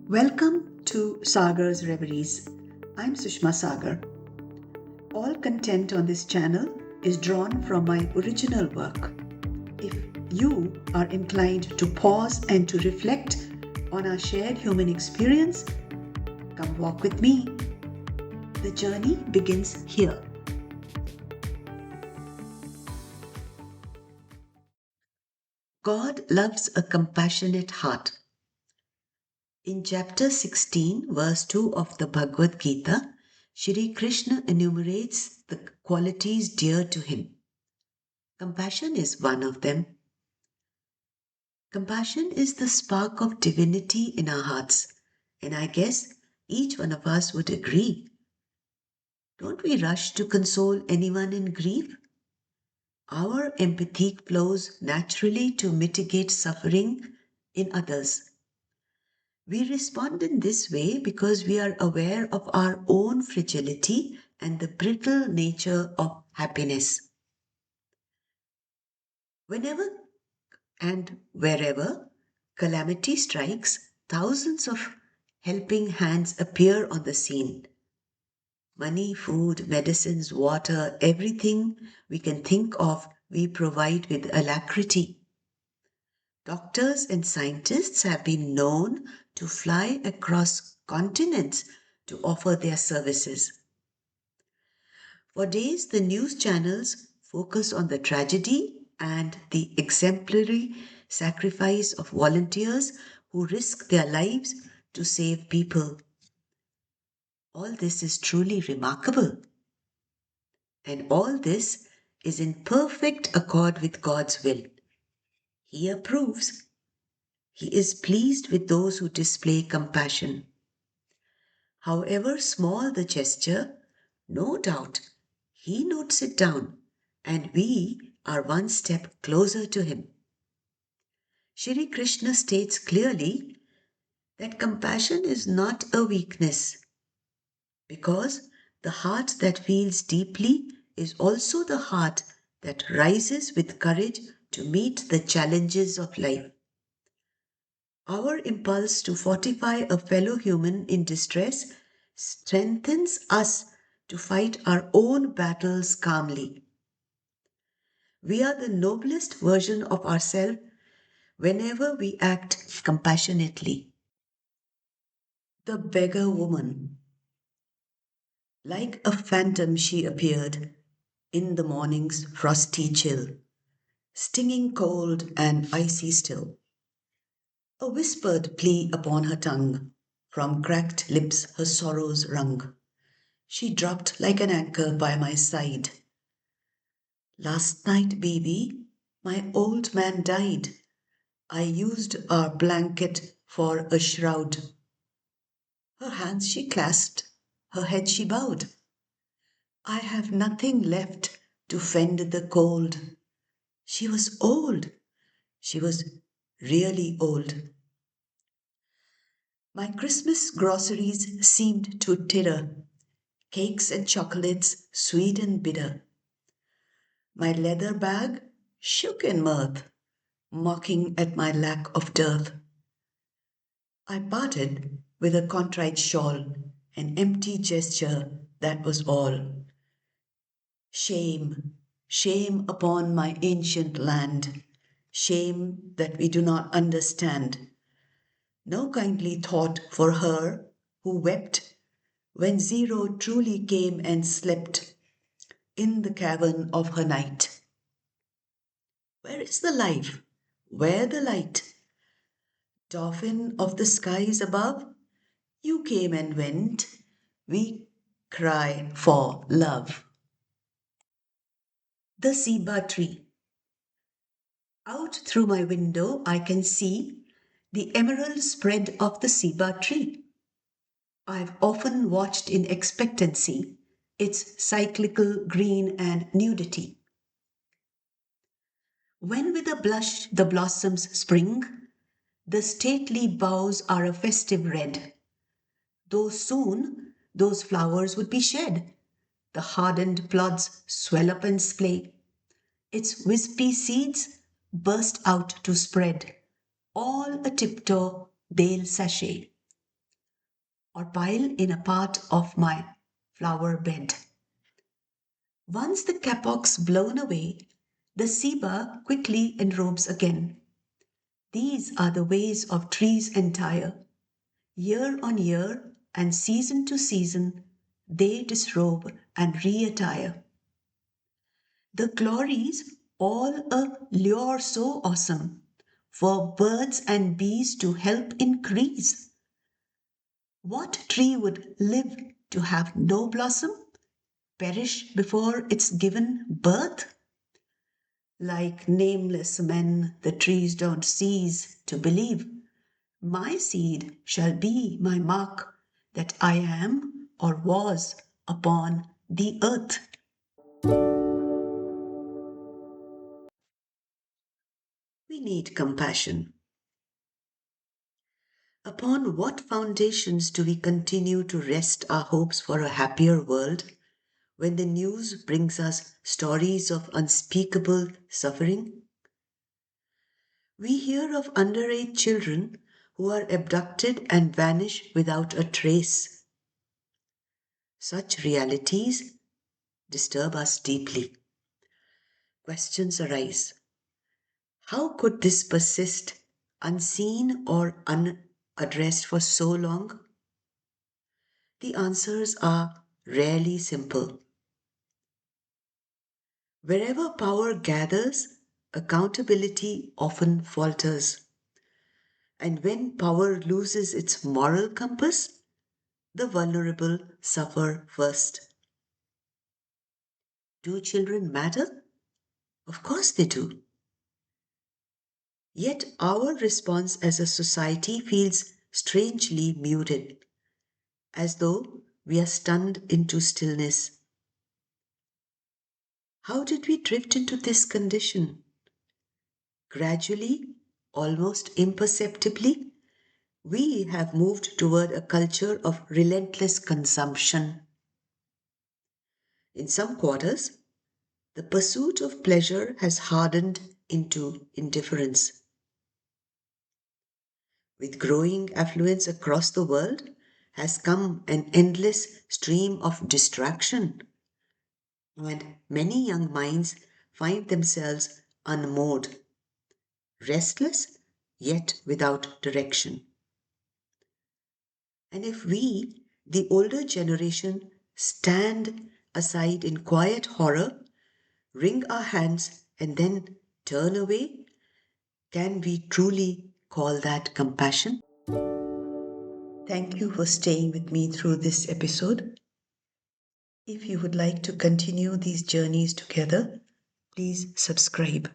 Welcome to Sagar's Reveries. I'm Sushma Sagar. All content on this channel is drawn from my original work. If you are inclined to pause and to reflect on our shared human experience, come walk with me. The journey begins here. God loves a compassionate heart. In chapter 16, verse 2 of the Bhagavad Gita, Shri Krishna enumerates the qualities dear to him. Compassion is one of them. Compassion is the spark of divinity in our hearts, and I guess each one of us would agree. Don't we rush to console anyone in grief? Our empathy flows naturally to mitigate suffering in others. We respond in this way because we are aware of our own fragility and the brittle nature of happiness. Whenever and wherever calamity strikes, thousands of helping hands appear on the scene. Money, food, medicines, water, everything we can think of, we provide with alacrity. Doctors and scientists have been known to fly across continents to offer their services. For days, the news channels focus on the tragedy and the exemplary sacrifice of volunteers who risk their lives to save people. All this is truly remarkable. And all this is in perfect accord with God's will. He approves. He is pleased with those who display compassion. However small the gesture, no doubt he notes it down, and we are one step closer to him. Shri Krishna states clearly that compassion is not a weakness, because the heart that feels deeply is also the heart that rises with courage to meet the challenges of life. Our impulse to fortify a fellow human in distress strengthens us to fight our own battles calmly. We are the noblest version of ourselves whenever we act compassionately. The beggar woman. Like a phantom, she appeared in the morning's frosty chill, stinging cold and icy still. A whispered plea upon her tongue, from cracked lips her sorrows wrung. She dropped like an anchor by my side. Last night, baby, my old man died. I used our blanket for a shroud. Her hands she clasped, her head she bowed. I have nothing left to fend the cold. She was old. She was really old. My Christmas groceries seemed to titter, cakes and chocolates, sweet and bitter. My leather bag shook in mirth, mocking at my lack of dearth. I parted with a contrite shawl, an empty gesture, that was all. Shame, shame upon my ancient land, shame that we do not understand. No kindly thought for her who wept when Zero truly came and slept in the cavern of her night. Where is the life? Where the light? Dolphin of the skies above, you came and went. We cry for love. The Zeba tree. Out through my window, I can see the emerald spread of the Zeba tree. I've often watched in expectancy its cyclical green and nudity. When with a blush the blossoms spring, the stately boughs are a festive red. Though soon those flowers would be shed, the hardened plods swell up and splay. Its wispy seeds burst out to spread, all a tiptoe they'll sachet. or pile in a part of my flower bed. Once the kapok's blown away, the ceiba quickly enrobes again. These are the ways of trees entire. Year on year and season to season, they disrobe and reattire. The glories all a lure so awesome for birds and bees to help increase. What tree would live to have no blossom, perish before it's given birth? Like nameless men, the trees don't cease to believe. My seed shall be my mark that I am or was upon the earth. We need compassion. Upon what foundations do we continue to rest our hopes for a happier world when the news brings us stories of unspeakable suffering? We hear of underage children who are abducted and vanish without a trace. Such realities disturb us deeply. Questions arise. How could this persist unseen or unaddressed for so long? The answers are rarely simple. Wherever power gathers, accountability often falters. And when power loses its moral compass, the vulnerable suffer first. Do children matter? Of course they do. Yet our response as a society feels strangely muted, as though we are stunned into stillness. How did we drift into this condition? Gradually, almost imperceptibly, we have moved toward a culture of relentless consumption. In some quarters, the pursuit of pleasure has hardened into indifference. With growing affluence across the world has come an endless stream of distraction, and many young minds find themselves unmoored, restless yet without direction. And if we, the older generation, stand aside in quiet horror, wring our hands, and then turn away, can we truly call that compassion? Thank you for staying with me through this episode. If you would like to continue these journeys together, please subscribe.